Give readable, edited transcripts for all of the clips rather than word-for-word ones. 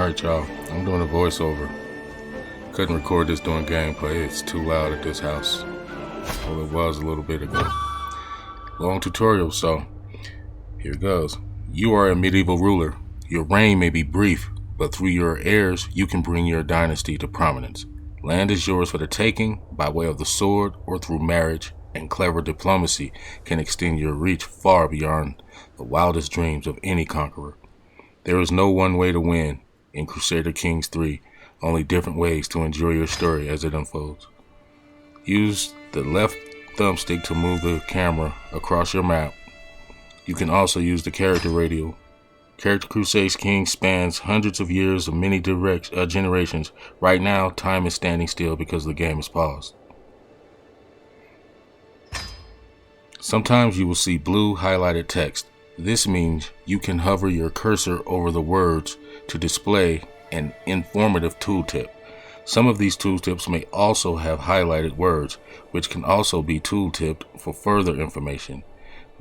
Alright, y'all. I'm doing a voiceover. Couldn't record this during gameplay. It's too loud at this house. Well, it was a little bit ago. Long tutorial, so here goes. You are a medieval ruler. Your reign may be brief, but through your heirs, you can bring your dynasty to prominence. Land is yours for the taking by way of the sword or through marriage, and clever diplomacy can extend your reach far beyond the wildest dreams of any conqueror. There is no one way to win in Crusader Kings 3, only different ways to enjoy your story as it unfolds. Use the left thumbstick to move the camera across your map. You can also use the character radio. Character Crusader Kings spans hundreds of years of many generations. Right now, time is standing still because the game is paused. Sometimes you will see blue highlighted text. This means you can hover your cursor over the words to display an informative tooltip. Some of these tooltips may also have highlighted words, which can also be tooltipped for further information.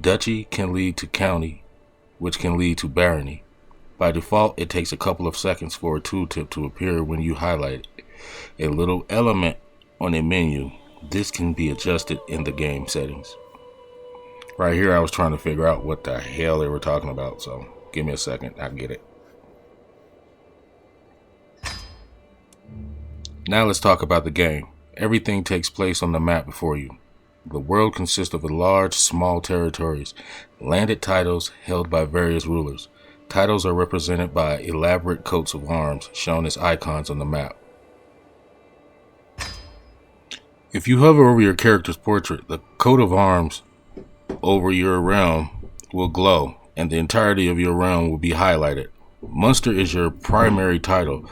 Duchy can lead to county, which can lead to barony. By default, it takes a couple of seconds for a tooltip to appear when you highlight it. A little element on a menu. This can be adjusted in the game settings. Right here, I was trying to figure out what the hell they were talking about, so give me a second, I'll get it. Now let's talk about the game. Everything takes place on the map before you. The world consists of large, small territories, landed titles held by various rulers. Titles are represented by elaborate coats of arms shown as icons on the map. If you hover over your character's portrait, the coat of arms over your realm will glow, and the entirety of your realm will be highlighted. Munster is your primary title,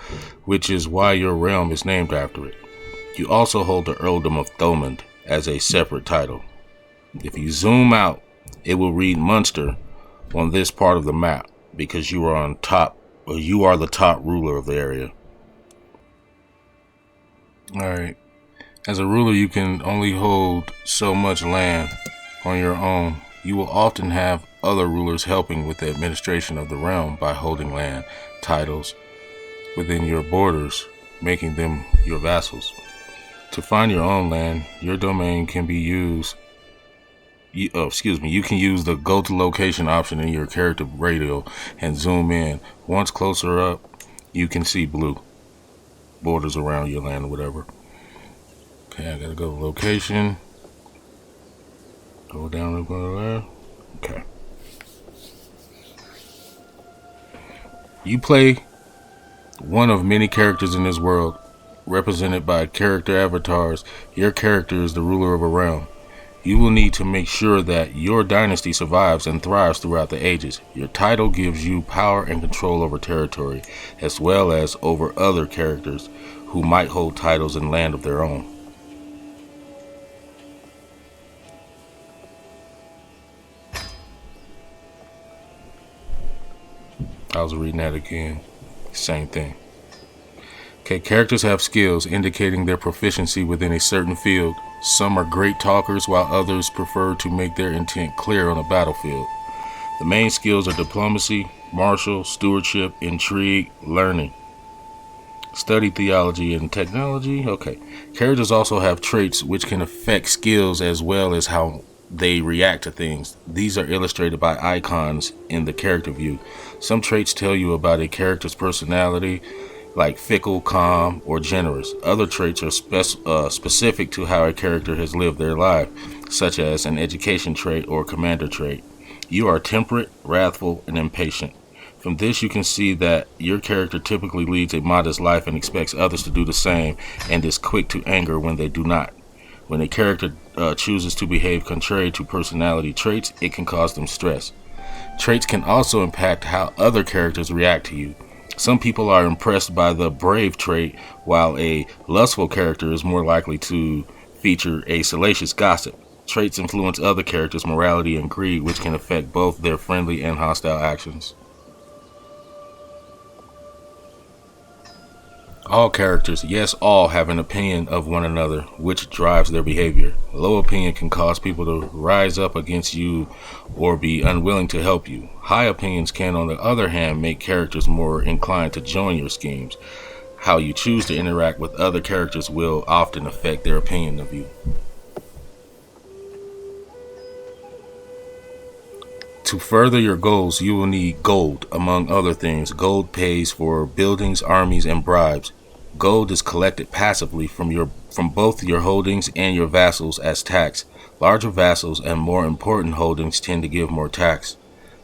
which is why your realm is named after it. You also hold the Earldom of Thomond as a separate title. If you zoom out, it will read Munster on this part of the map because you are on top, or you are the top ruler of the area. Alright. As a ruler, you can only hold so much land on your own. You will often have other rulers helping with the administration of the realm by holding land titles within your borders, making them your vassals. To find your own land, your domain can be used. You can use the go to location option in your character radio and zoom in. Once closer up, you can see blue borders around your land or whatever. Okay, I gotta go to location. Go down and go there. Okay. You play one of many characters in this world, represented by character avatars. Your character is the ruler of a realm. You will need to make sure that your dynasty survives and thrives throughout the ages. Your title gives you power and control over territory, as well as over other characters who might hold titles and land of their own. I was reading that again. Same thing. Okay, characters have skills indicating their proficiency within a certain field. Some are great talkers, while others prefer to make their intent clear on a battlefield. The main skills are diplomacy, martial, stewardship, intrigue, learning, study theology, and technology. Okay. Characters also have traits which can affect skills as well as how they react to things. These are illustrated by icons in the character view. Some traits tell you about a character's personality, like fickle, calm, or generous. Other traits are specific to how a character has lived their life, such as an education trait or commander trait. You are temperate, wrathful, and impatient. From this, you can see that your character typically leads a modest life and expects others to do the same, and is quick to anger when they do not. When a character chooses to behave contrary to personality traits, it can cause them stress. Traits can also impact how other characters react to you. Some people are impressed by the brave trait, while a lustful character is more likely to feature a salacious gossip. Traits influence other characters' morality and greed, which can affect both their friendly and hostile actions. All characters, yes, all have an opinion of one another, which drives their behavior. Low opinion can cause people to rise up against you or be unwilling to help you. High opinions can, on the other hand, make characters more inclined to join your schemes. How you choose to interact with other characters will often affect their opinion of you. To further your goals, you will need gold, among other things. Gold pays for buildings, armies, and bribes. Gold is collected passively from both your holdings and your vassals as tax. Larger vassals and more important holdings tend to give more tax.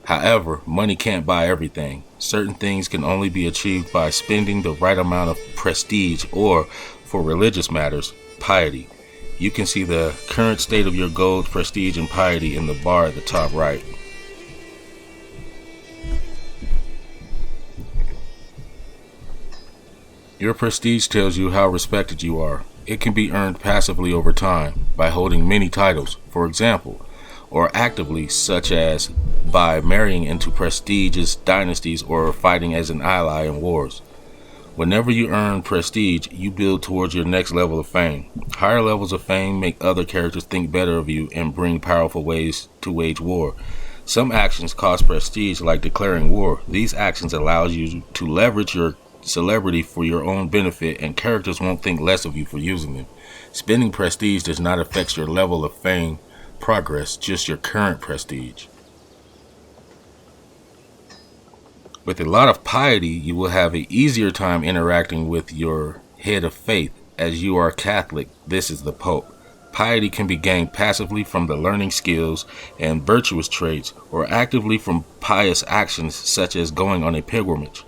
However, money can't buy everything. Certain things can only be achieved by spending the right amount of prestige or, for religious matters, piety. You can see the current state of your gold, prestige, and piety in the bar at the top right. Your prestige tells you how respected you are. It can be earned passively over time by holding many titles, for example, or actively, such as by marrying into prestigious dynasties or fighting as an ally in wars. Whenever you earn prestige, you build towards your next level of fame. Higher levels of fame make other characters think better of you and bring powerful ways to wage war. Some actions cost prestige, like declaring war. These actions allow you to leverage your celebrity for your own benefit, and characters won't think less of you for using them. Spending prestige does not affect your level of fame progress, just your current prestige. With a lot of piety, you will have an easier time interacting with your head of faith. As you are Catholic, this is the Pope. Piety can be gained passively from the learning skills and virtuous traits, or actively from pious actions such as going on a pilgrimage.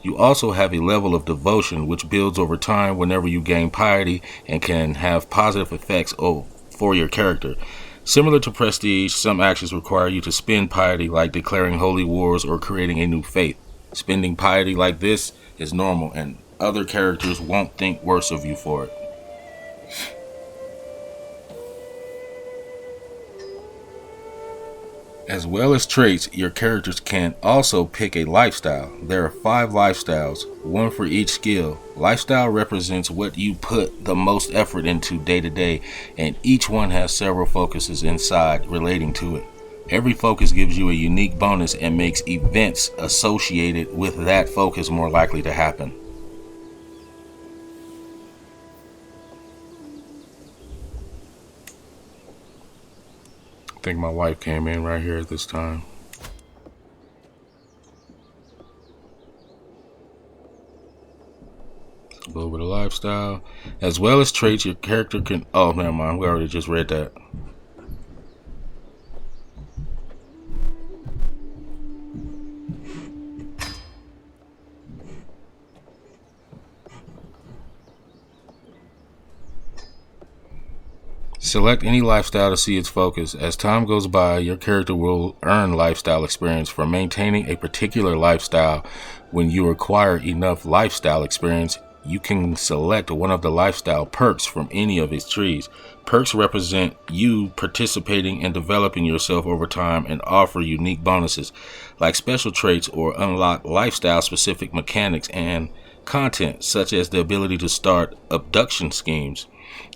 You also have a level of devotion which builds over time whenever you gain piety and can have positive effects for your character. Similar to prestige, some actions require you to spend piety, like declaring holy wars or creating a new faith. Spending piety like this is normal, and other characters won't think worse of you for it. As well as traits, your characters can also pick a lifestyle. There are 5 lifestyles, one for each skill. Lifestyle represents what you put the most effort into day to day, and each one has several focuses inside relating to it. Every focus gives you a unique bonus and makes events associated with that focus more likely to happen. I think my wife came in right here at this time. A little bit of lifestyle. As well as traits, your character can... Oh, never mind. We already just read that. Select any lifestyle to see its focus. As time goes by, your character will earn lifestyle experience for maintaining a particular lifestyle. When you acquire enough lifestyle experience, you can select one of the lifestyle perks from any of its trees. Perks represent you participating and developing yourself over time and offer unique bonuses, like special traits, or unlock lifestyle-specific mechanics and content, such as the ability to start abduction schemes.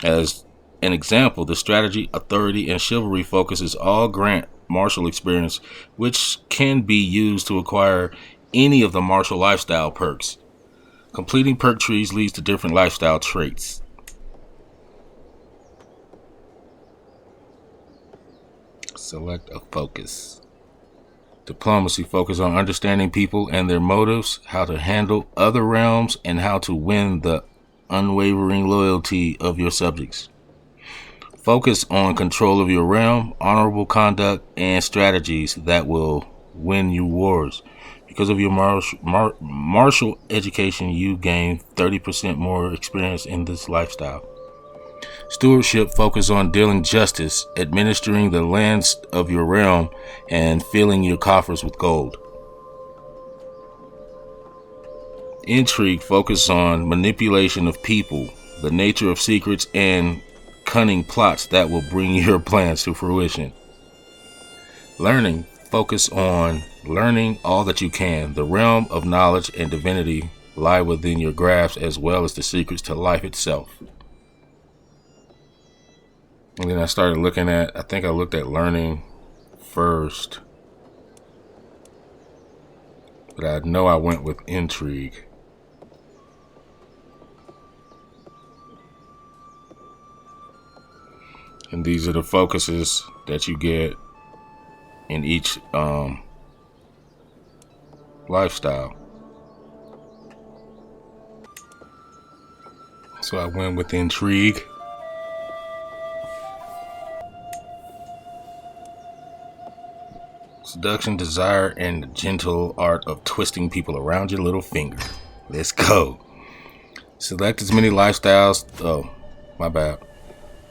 As an example, the strategy, authority, and chivalry focuses all grant martial experience, which can be used to acquire any of the martial lifestyle perks. Completing perk trees leads to different lifestyle traits. Select a focus. Diplomacy focuses on understanding people and their motives, how to handle other realms, and how to win the unwavering loyalty of your subjects. Focus on control of your realm, honorable conduct, and strategies that will win you wars. Because of your martial education, you gain 30% more experience in this lifestyle. Stewardship focuses on dealing justice, administering the lands of your realm, and filling your coffers with gold. Intrigue focuses on manipulation of people, the nature of secrets, and cunning plots that will bring your plans to fruition. Learning focus on learning all that you can. The realm of knowledge and divinity lie within your grasp, as well as the secrets to life itself. And then I started looking at, I think I looked at learning first, but I know I went with intrigue. And these are the focuses that you get in each lifestyle. So I went with intrigue. Seduction, desire, and the gentle art of twisting people around your little finger. Let's go. Select as many lifestyles. Oh, my bad.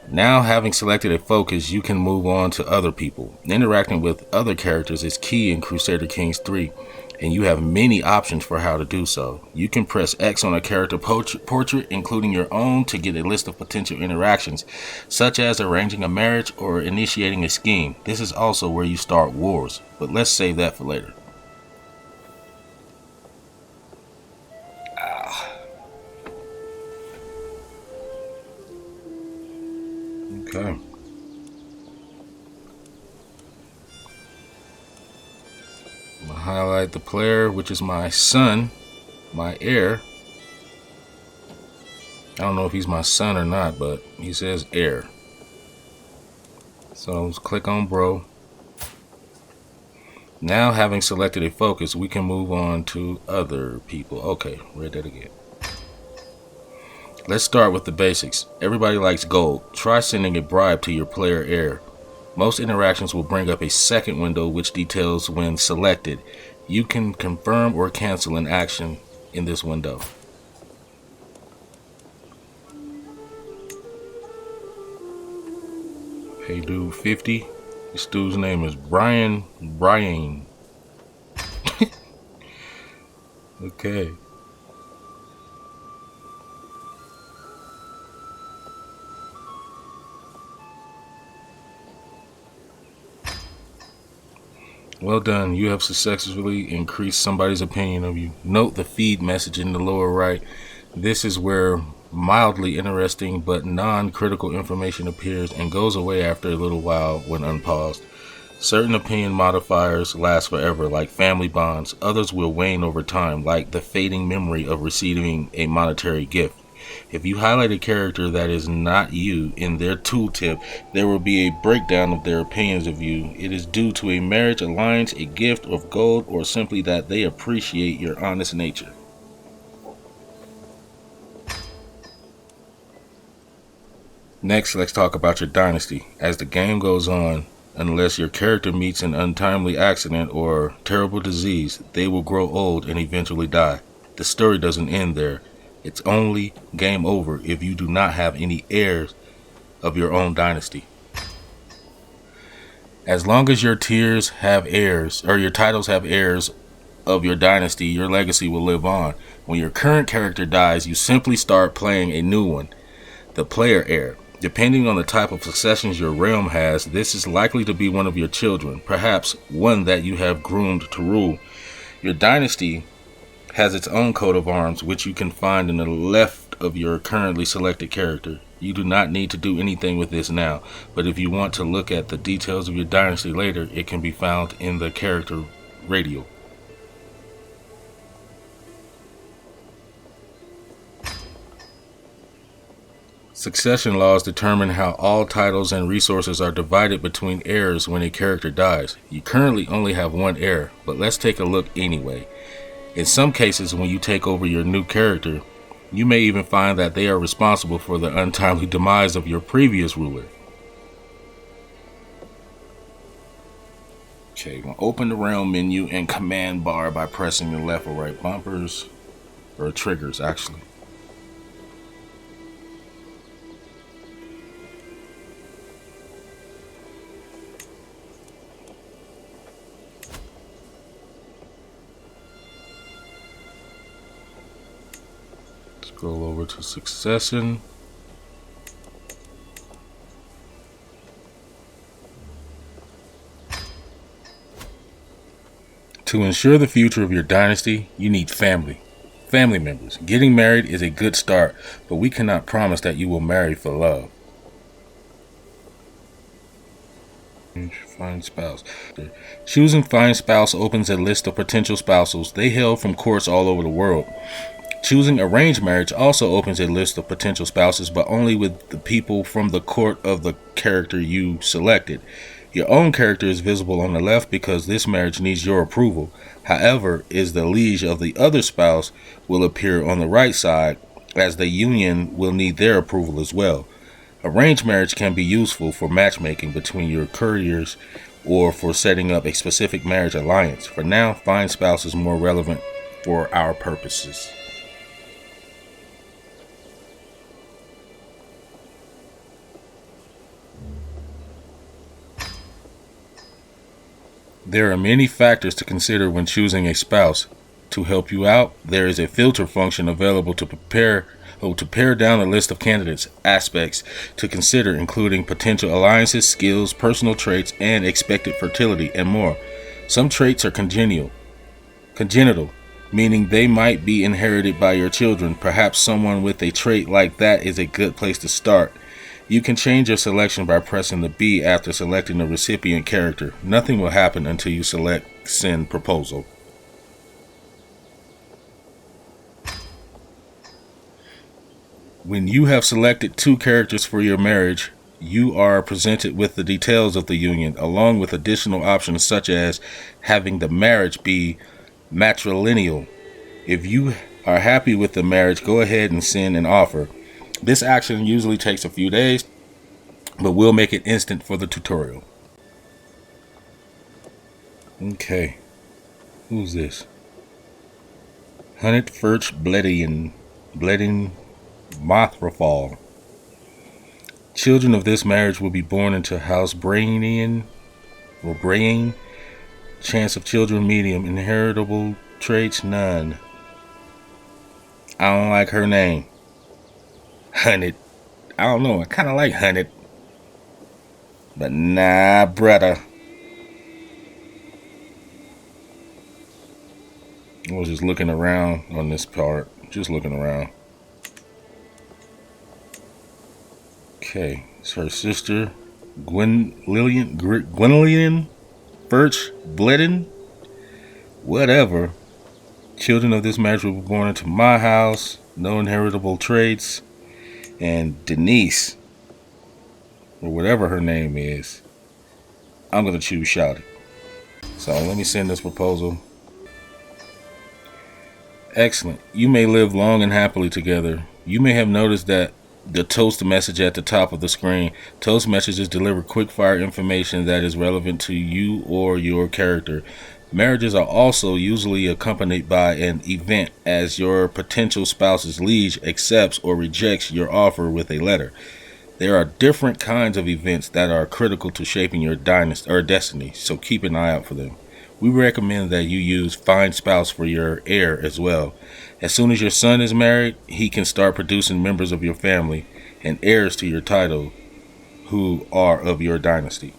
Now, having selected a focus, you can move on to other people. Interacting with other characters is key in Crusader Kings 3, and you have many options for how to do so. You can press X on a character portrait, including your own, to get a list of potential interactions, such as arranging a marriage or initiating a scheme. This is also where you start wars, but let's save that for later. Okay. I'm gonna highlight the player, which is my son, my heir. I don't know if he's my son or not, but he says heir. So let's click on bro. Now, having selected a focus, we can move on to other people. Okay, read that again. Let's start with the basics. Everybody likes gold. Try sending a bribe to your player heir. Most interactions will bring up a second window which details when selected. You can confirm or cancel an action in this window. Hey dude, 50. This dude's name is Brian. Okay. Well done. You have successfully increased somebody's opinion of you. Note the feed message in the lower right. This is where mildly interesting but non-critical information appears and goes away after a little while when unpaused. Certain opinion modifiers last forever, like family bonds. Others will wane over time, like the fading memory of receiving a monetary gift. If you highlight a character that is not you in their tooltip, there will be a breakdown of their opinions of you. It is due to a marriage, alliance, a gift of gold, or simply that they appreciate your honest nature. Next, let's talk about your dynasty. As the game goes on, unless your character meets an untimely accident or terrible disease, they will grow old and eventually die. The story doesn't end there. It's only game over if you do not have any heirs of your own dynasty. As long as your tiers have heirs, or your titles have heirs of your dynasty, your legacy will live on. When your current character dies, you simply start playing a new one, the player heir. Depending on the type of successions your realm has, this is likely to be one of your children, perhaps one that you have groomed to rule. Your dynasty has its own coat of arms, which you can find in the left of your currently selected character. You do not need to do anything with this now, but if you want to look at the details of your dynasty later, it can be found in the character radial. Succession laws determine how all titles and resources are divided between heirs when a character dies. You currently only have one heir, but let's take a look anyway. In some cases, when you take over your new character, you may even find that they are responsible for the untimely demise of your previous ruler. Okay, we'll open the realm menu and command bar by pressing the left or right bumpers, or triggers actually. Scroll over to succession. To ensure the future of your dynasty, you need family. Family members. Getting married is a good start, but we cannot promise that you will marry for love. Find spouse. Choosing find spouse opens a list of potential spouses they hail from courts all over the world. Choosing arranged marriage also opens a list of potential spouses, but only with the people from the court of the character you selected. Your own character is visible on the left because this marriage needs your approval. However, is the liege of the other spouse will appear on the right side, as the union will need their approval as well. Arranged marriage can be useful for matchmaking between your couriers or for setting up a specific marriage alliance. For now, find spouse is more relevant for our purposes. There are many factors to consider when choosing a spouse. To help you out, there is a filter function available to pare down a list of candidates aspects to consider, including potential alliances, skills, personal traits, and expected fertility, and more. Some traits are congenital, meaning they might be inherited by your children. Perhaps someone with a trait like that is a good place to start. You can change your selection by pressing the B after selecting the recipient character. Nothing will happen until you select Send Proposal. When you have selected 2 characters for your marriage, you are presented with the details of the union, along with additional options such as having the marriage be matrilineal. If you are happy with the marriage, go ahead and send an offer. This action usually takes a few days, but we'll make it instant for the tutorial. Okay, who's this? Hunted Furch Bledding Mothrafall. Children of this marriage will be born into House Brainian or Brain. Chance of children medium. Inheritable traits none. I don't like her name. Hunted. I don't know. I kind of like Hunted. But nah, brother. I was just looking around on this part. Just looking around. Okay. It's her sister. Gwendolyn Birch Bleddon. Whatever. Children of this marriage will be born into my house. No inheritable traits. And Denise, or whatever her name is, I'm going to choose Shouty. So let me send this proposal. Excellent. You may live long and happily together. You may have noticed that the toast message at the top of the screen. Toast messages deliver quick-fire information that is relevant to you or your character. Marriages are also usually accompanied by an event, as your potential spouse's liege accepts or rejects your offer with a letter. There are different kinds of events that are critical to shaping your destiny, so keep an eye out for them. We recommend that you use Find Spouse for your heir as well. As soon as your son is married, he can start producing members of your family and heirs to your title who are of your dynasty.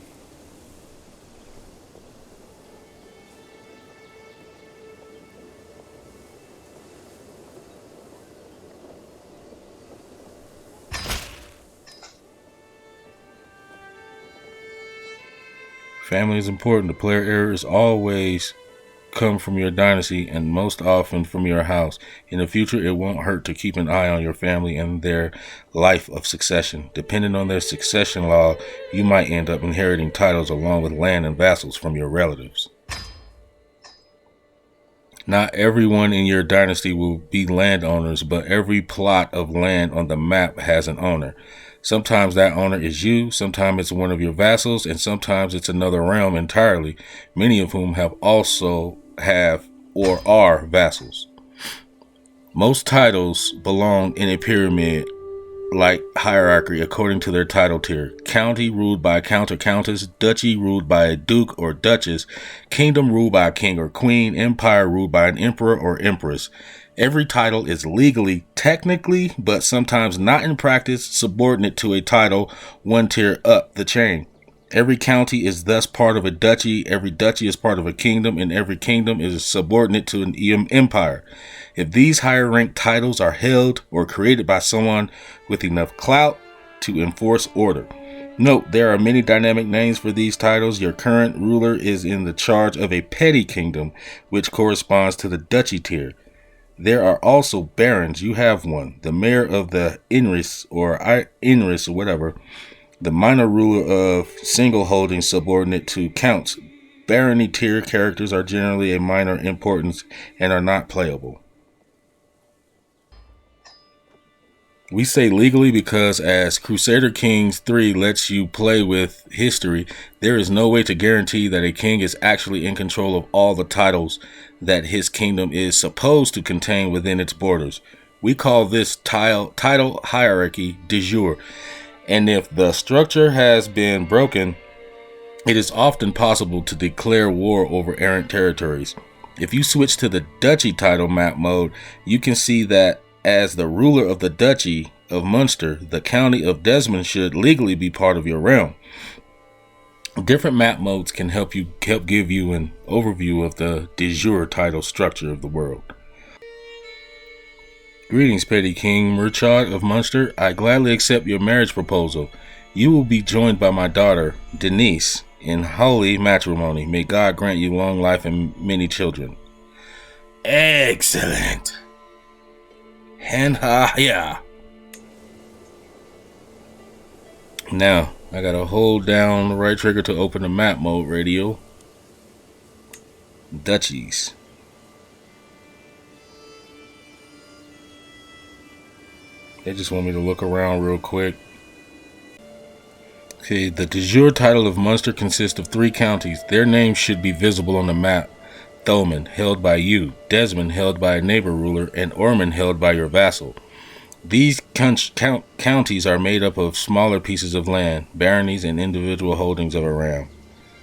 Family is important. The player heirs always come from your dynasty and most often from your house. In the future, it won't hurt to keep an eye on your family and their life of succession. Depending on their succession law, you might end up inheriting titles along with land and vassals from your relatives. Not everyone in your dynasty will be landowners, but every plot of land on the map has an owner. Sometimes that owner is you, sometimes it's one of your vassals, and sometimes it's another realm entirely, many of whom have or are vassals. Most titles belong in a pyramid like hierarchy according to their title tier. County ruled by a count or countess, duchy ruled by a duke or duchess, kingdom ruled by a king or queen, empire ruled by an emperor or empress. Every title is legally, technically, but sometimes not in practice, subordinate to a title one tier up the chain. Every county is thus part of a duchy, every duchy is part of a kingdom, and every kingdom is subordinate to an empire. If these higher ranked titles are held or created by someone with enough clout to enforce order. Note, there are many dynamic names for these titles. Your current ruler is in the charge of a petty kingdom, which corresponds to the duchy tier. There are also barons. You have one. The mayor of the Inris or whatever. The minor ruler of single holding subordinate to counts. Barony tier characters are generally a minor importance and are not playable. We say legally because as Crusader Kings 3 lets you play with history, there is no way to guarantee that a king is actually in control of all the titles that his kingdom is supposed to contain within its borders. We call this title hierarchy de jure, and if the structure has been broken, it is often possible to declare war over errant territories. If you switch to the duchy title map mode, you can see that as the ruler of the Duchy of Munster, the county of Desmond should legally be part of your realm. Different map modes can help give you an overview of the de jure title structure of the world. Greetings, Petty King Murchad of Munster. I gladly accept your marriage proposal. You will be joined by my daughter, Denise, in holy matrimony. May God grant you long life and many children. Excellent. And yeah. Now, I gotta hold down the right trigger to open the map mode radio. Duchies. They just want me to look around real quick. Okay, the de jure title of Munster consists of 3 counties. Their names should be visible on the map. Thomond, held by you, Desmond, held by a neighbor ruler, and Ormond, held by your vassal. These counties are made up of smaller pieces of land, baronies, and individual holdings of a realm.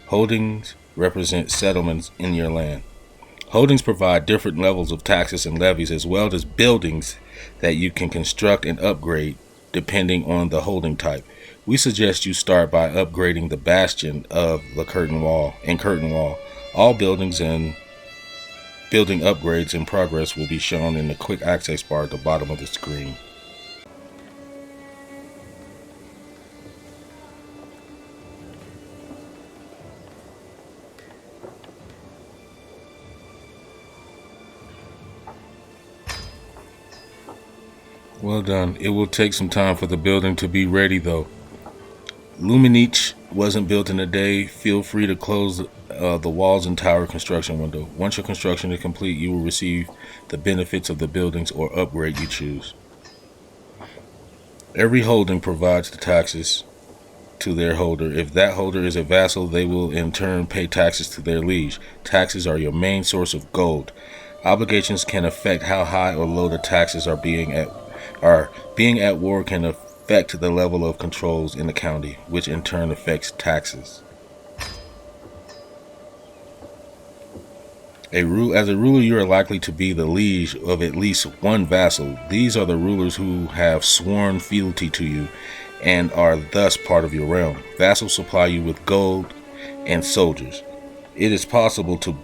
Holdings represent settlements in your land. Holdings provide different levels of taxes and levies, as well as buildings that you can construct and upgrade depending on the holding type. We suggest you start by upgrading the bastion of the Curtain Wall. All buildings and building upgrades in progress will be shown in the quick access bar at the bottom of the screen. Well done. It will take some time for the building to be ready though. Luminich wasn't built in a day. Feel free to close the walls and tower construction window. Once your construction is complete, you will receive the benefits of the buildings or upgrade you choose. Every holding provides the taxes to their holder. If that holder is a vassal, they will in turn pay taxes to their liege. Taxes are your main source of gold. Obligations can affect how high or low the taxes are. Being at war can affect the level of controls in the county, which in turn affects taxes. As a ruler, you are likely to be the liege of at least one vassal. These are the rulers who have sworn fealty to you and are thus part of your realm. Vassals supply you with gold and soldiers. It is possible to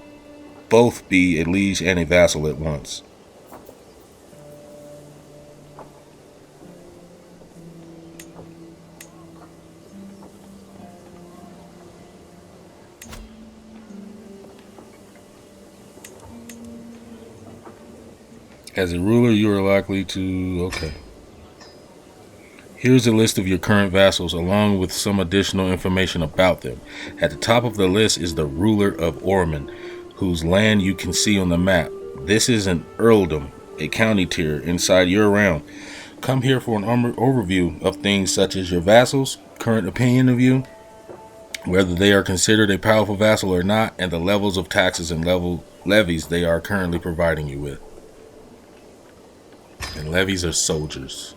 both be a liege and a vassal at once. As a ruler, you are likely to... Okay. Here's a list of your current vassals, along with some additional information about them. At the top of the list is the ruler of Ormond, whose land you can see on the map. This is an earldom, a county tier inside your realm. Come here for an overview of things such as your vassals, current opinion of you, whether they are considered a powerful vassal or not, and the levels of taxes and levies they are currently providing you with. And levies are soldiers.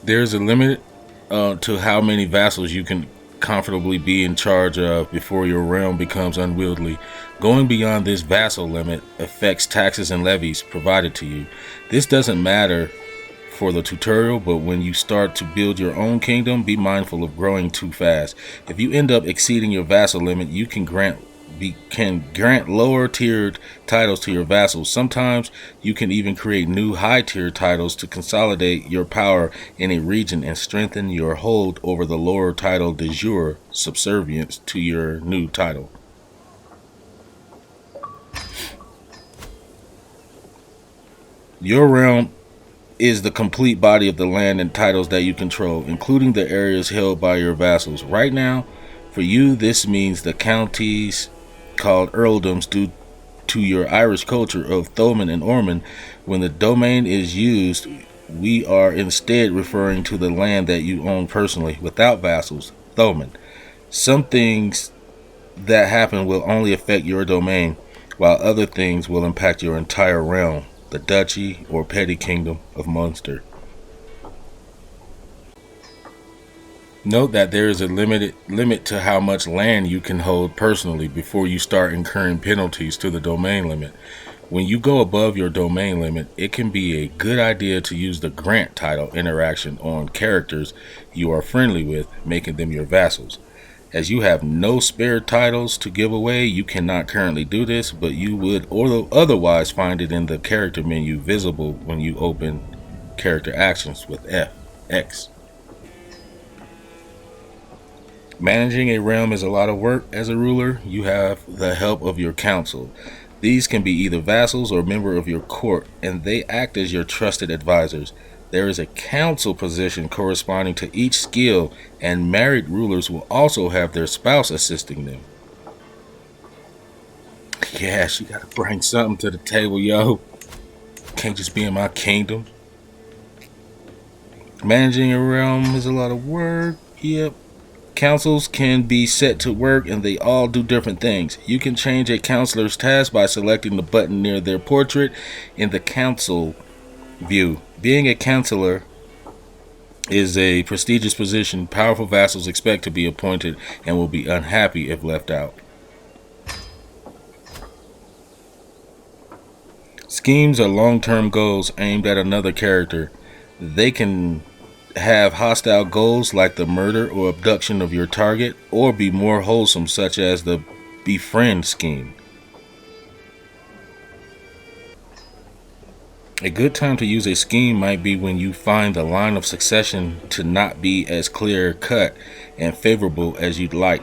There's a limit to how many vassals you can comfortably be in charge of before your realm becomes unwieldy. Going beyond this vassal limit affects taxes and levies provided to you. This doesn't matter for the tutorial, but when you start to build your own kingdom, be mindful of growing too fast. If you end up exceeding your vassal limit, you can grant lower tiered titles to your vassals. Sometimes you can even create new high tier titles to consolidate your power in a region and strengthen your hold over the lower title de jure subservience to your new title. Your realm is the complete body of the land and titles that you control, including the areas held by your vassals. Right now, for you, this means the counties called earldoms due to your Irish culture of Thomond and Ormond. When the domain is used, we are instead referring to the land that you own personally, without vassals, Thomond. Some things that happen will only affect your domain, while other things will impact your entire realm, the duchy or petty kingdom of Munster. Note that there is a limit to how much land you can hold personally before you start incurring penalties to the domain limit. When you go above your domain limit, it can be a good idea to use the grant title interaction on characters you are friendly with, making them your vassals. As you have no spare titles to give away, you cannot currently do this, but you would otherwise find it in the character menu visible when you open character actions with X. Managing a realm is a lot of work. As a ruler, you have the help of your council. These can be either vassals or member of your court, and they act as your trusted advisors. There is a council position corresponding to each skill, and married rulers will also have their spouse assisting them. Yeah, she gotta bring something to the table, yo. Can't just be in my kingdom. Managing a realm is a lot of work. Yep. Councils can be set to work and they all do different things. You can change a counselor's task by selecting the button near their portrait in the council view. Being a counselor is a prestigious position. Powerful vassals expect to be appointed and will be unhappy if left out. Schemes are long-term goals aimed at another character. They can have hostile goals like the murder or abduction of your target, or be more wholesome, such as the befriend scheme. A good time to use a scheme might be when you find the line of succession to not be as clear cut and favorable as you'd like.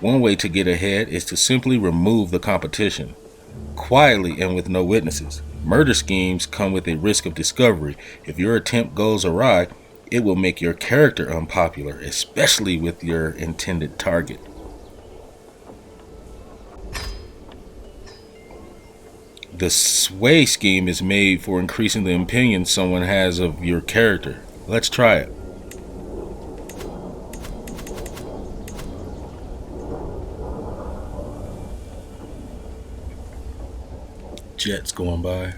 One way to get ahead is to simply remove the competition, quietly and with no witnesses. Murder schemes come with a risk of discovery. If your attempt goes awry, it will make your character unpopular, especially with your intended target. The sway scheme is made for increasing the opinion someone has of your character. Let's try it. Jets going by.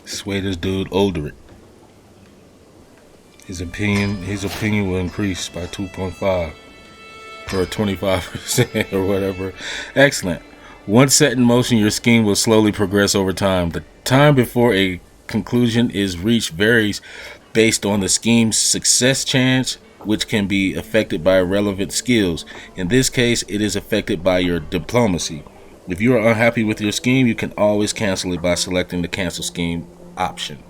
Sway this dude Olderic. His opinion will increase by 2.5 or 25% or whatever. Excellent. Once set in motion, your scheme will slowly progress over time. The time before a conclusion is reached varies based on the scheme's success chance, which can be affected by relevant skills. In this case, it is affected by your diplomacy. If you are unhappy with your scheme, you can always cancel it by selecting the cancel scheme option.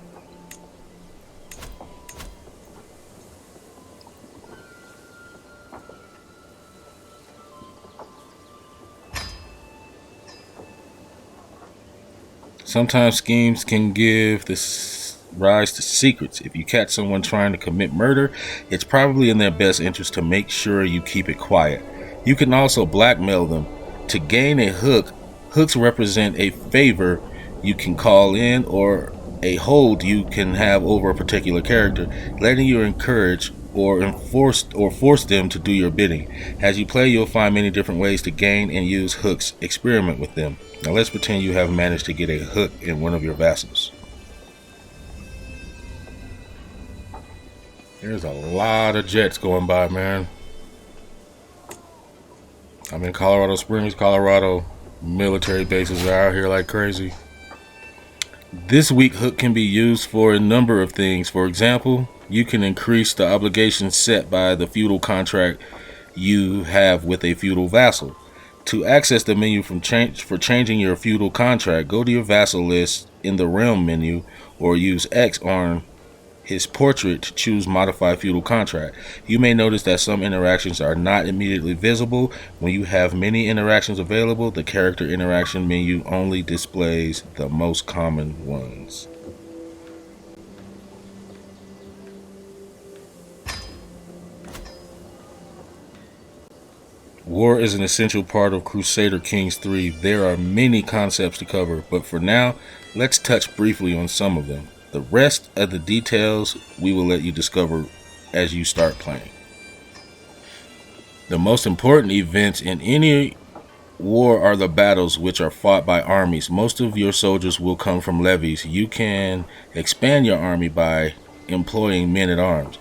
Sometimes schemes can give this rise to secrets. If you catch someone trying to commit murder, it's probably in their best interest to make sure you keep it quiet. You can also blackmail them. To gain a hook, hooks represent a favor you can call in or a hold you can have over a particular character, letting you encourage or force them to do your bidding. As you play, you'll find many different ways to gain and use hooks. Experiment with them. Now let's pretend you have managed to get a hook in one of your vassals. There's a lot of jets going by, man. I'm in Colorado Springs, Colorado. Military bases are out here like crazy. This weak hook can be used for a number of things. For example, you can increase the obligation set by the feudal contract you have with a feudal vassal. To access the menu for changing your feudal contract, go to your vassal list in the realm menu or use X on his portrait to choose modify feudal contract. You may notice that some interactions are not immediately visible. When you have many interactions available, the character interaction menu only displays the most common ones. War is an essential part of Crusader Kings 3. There are many concepts to cover, but for now, let's touch briefly on some of them. The rest of the details we will let you discover as you start playing. The most important events in any war are the battles, which are fought by armies. Most of your soldiers will come from levies. You can expand your army by employing men at arms.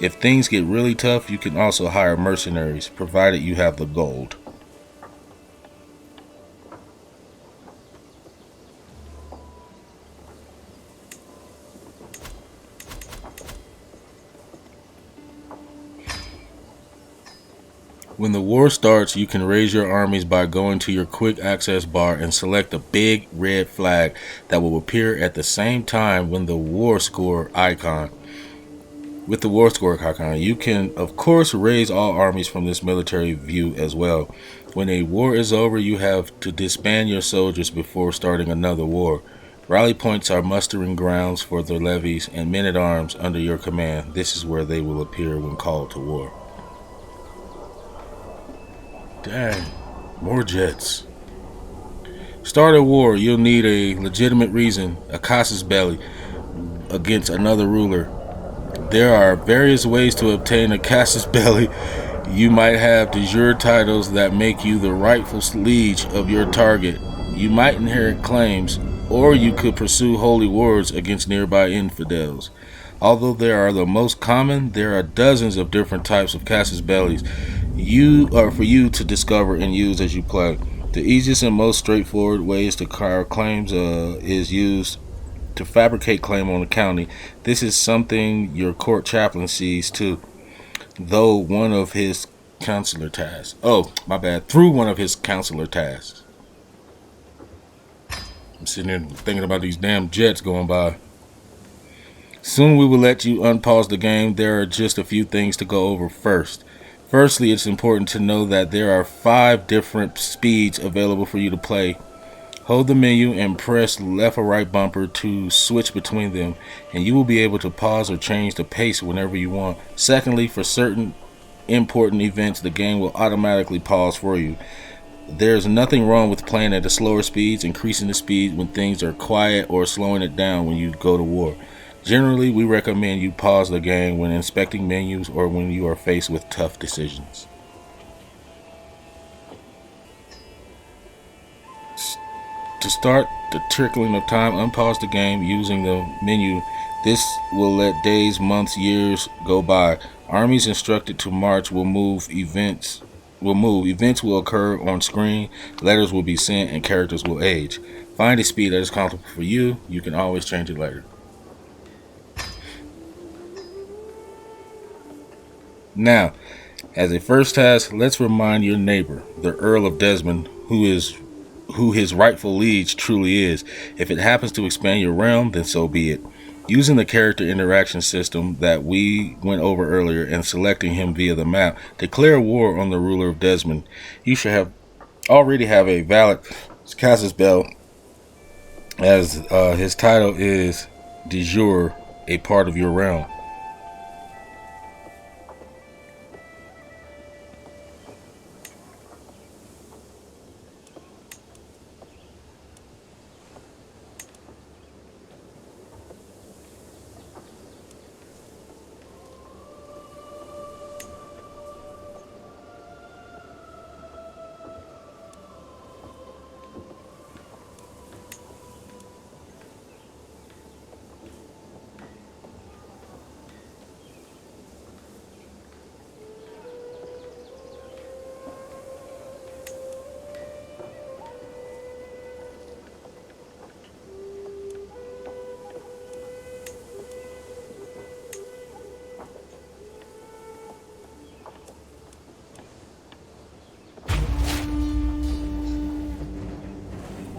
If things get really tough, you can also hire mercenaries, provided you have the gold. When the war starts, you can raise your armies by going to your quick access bar and select a big red flag that will appear at the same time when the war score icon. With the war score icon, you can, of course, raise all armies from this military view as well. When a war is over, you have to disband your soldiers before starting another war. Rally points are mustering grounds for the levies and men-at-arms under your command. This is where they will appear when called to war. Dang, more jets. Start a war, you'll need a legitimate reason, a casus belli, against another ruler. There are various ways to obtain a casus belli. You might have de jure titles that make you the rightful liege of your target. You might inherit claims, or you could pursue holy wars against nearby infidels. Although they are the most common, there are dozens of different types of casus bellis for you to discover and use as you play. The easiest and most straightforward ways to acquire claims is used to fabricate claim on the county. This is something your court chaplain sees too, though one of his counselor tasks. Through one of his counselor tasks. I'm sitting here thinking about these damn jets going by. Soon we will let you unpause the game. There are just a few things to go over first. Firstly, it's important to know that there are 5 different speeds available for you to play. Hold the menu and press left or right bumper to switch between them, and you will be able to pause or change the pace whenever you want. Secondly, for certain important events, the game will automatically pause for you. There's nothing wrong with playing at the slower speeds, increasing the speed when things are quiet, or slowing it down when you go to war. Generally, we recommend you pause the game when inspecting menus or when you are faced with tough decisions. To start the trickling of time, unpause the game using the menu. This will let days, months, years go by. Armies instructed to march will move. Events will occur on screen. Letters will be sent and characters will age. Find a speed that is comfortable for you. You can always change it later. Now, as a first task, let's remind your neighbor, the Earl of Desmond, who his rightful liege truly is. If it happens to expand your realm, then so be it. Using the character interaction system that we went over earlier and selecting him via the map, declare war on the ruler of Desmond. You should already have a valid casus belli, as his title is de jure a part of your realm.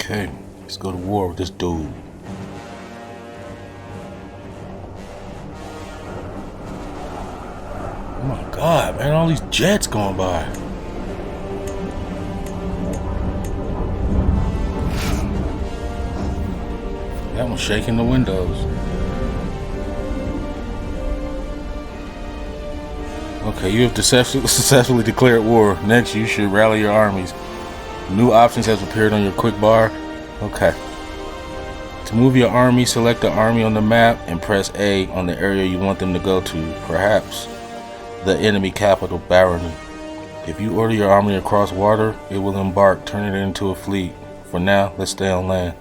Okay, let's go to war with this dude. Oh my god, man, all these jets going by. That one's shaking the windows. Okay, you have successfully declared war. Next, you should rally your armies. New options have appeared on your quick bar. Okay. To move your army, select the army on the map and press A on the area you want them to go to, perhaps the enemy capital, Barony. If you order your army across water, it will embark, turning it into a fleet. For now, let's stay on land.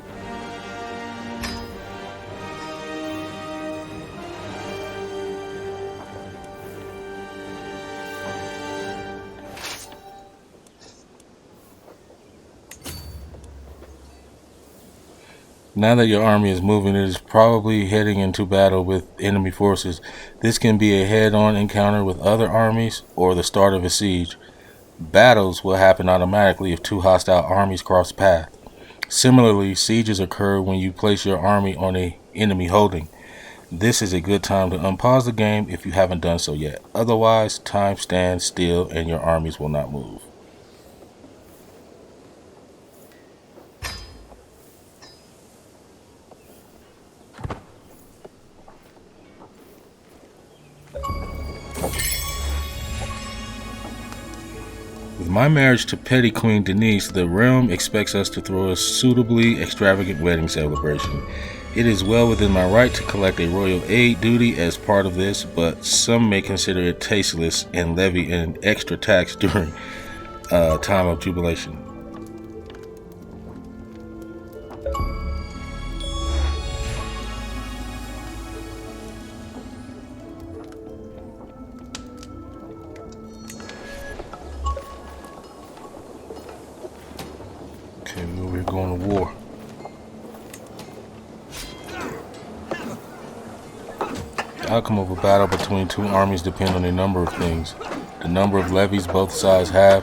Now that your army is moving, it is probably heading into battle with enemy forces. This can be a head-on encounter with other armies or the start of a siege. Battles will happen automatically if two hostile armies cross paths. Similarly, sieges occur when you place your army on an enemy holding. This is a good time to unpause the game if you haven't done so yet. Otherwise, time stands still and your armies will not move. With my marriage to Petty Queen Denise, the realm expects us to throw a suitably extravagant wedding celebration. It is well within my right to collect a royal aid duty as part of this, but some may consider it tasteless and levy an extra tax during time of jubilation. Okay, we're going to war. The outcome of a battle between two armies depends on a number of things. The number of levies both sides have,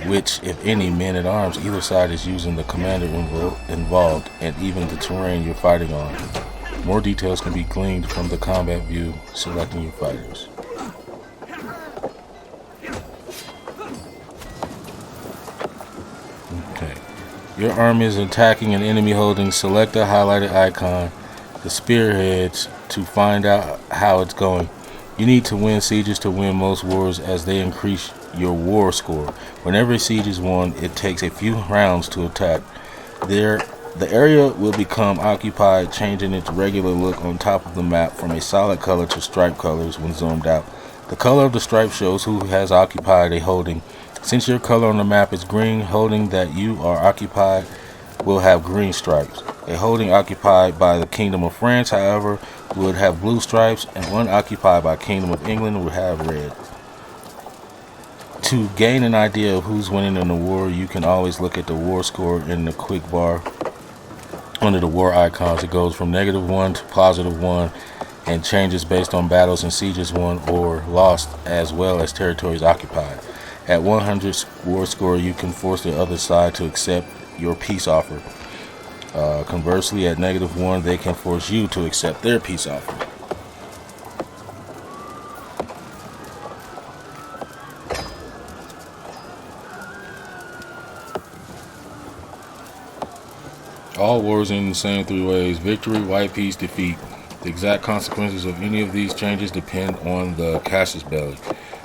which, if any, men at arms either side is using, the commander involved, and even the terrain you're fighting on. More details can be gleaned from the combat view, selecting your fighters. Okay. Your army is attacking an enemy holding. Select the highlighted icon, the spearheads, to find out how it's going. You need to win sieges to win most wars, as they increase your war score. Whenever a siege is won, it takes a few rounds to attack. The area will become occupied, changing its regular look on top of the map from a solid color to stripe colors when zoomed out. The color of the stripe shows who has occupied a holding. Since your color on the map is green, holding that you are occupied will have green stripes. A holding occupied by the Kingdom of France, however, would have blue stripes, and one occupied by Kingdom of England would have red. To gain an idea of who's winning in the war, you can always look at the war score in the quick bar under the war icons. It goes from -1 to +1 and changes based on battles and sieges won or lost, as well as territories occupied. At 100 war score, you can force the other side to accept your peace offer. Conversely, at -1, they can force you to accept their peace offer. All wars end in the same three ways: victory, white peace, defeat. The exact consequences of any of these changes depend on the casus belli.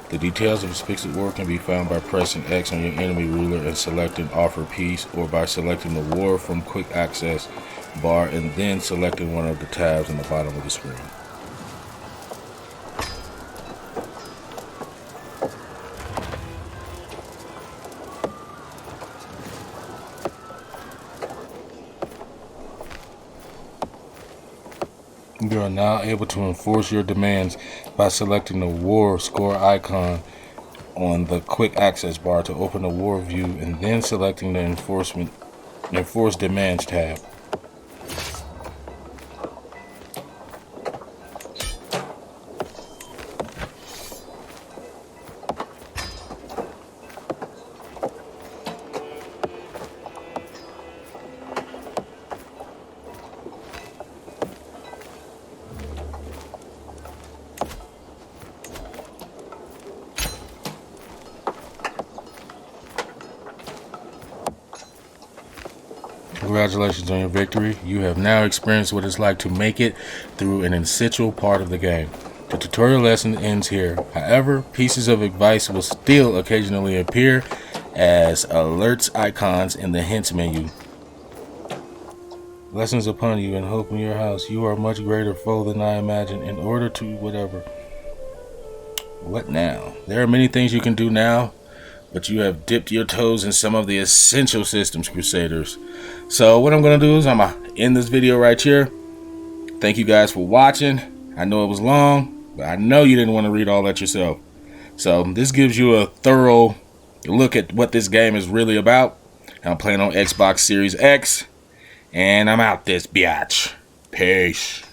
The details of this fixed war can be found by pressing X on your enemy ruler and selecting Offer Peace, or by selecting the war from Quick Access bar and then selecting one of the tabs on the bottom of the screen. You are now able to enforce your demands by selecting the war score icon on the quick access bar to open the war view and then selecting the enforce demands tab. congratulations on your victory. You have now experienced what it's like to make it through an essential part of the game. The tutorial lesson ends here. However, pieces of advice will still occasionally appear as alerts icons in the hints menu. Blessings upon you and hope in your house. You are a much greater foe than I imagined. In order to whatever. What now? There are many things you can do now, but you have dipped your toes in some of the essential systems, Crusaders. So what I'm going to do is I'm going to end this video right here. Thank you guys for watching. I know it was long, but I know you didn't want to read all that yourself. So this gives you a thorough look at what this game is really about. I'm playing on Xbox Series X, and I'm out this biatch. Peace.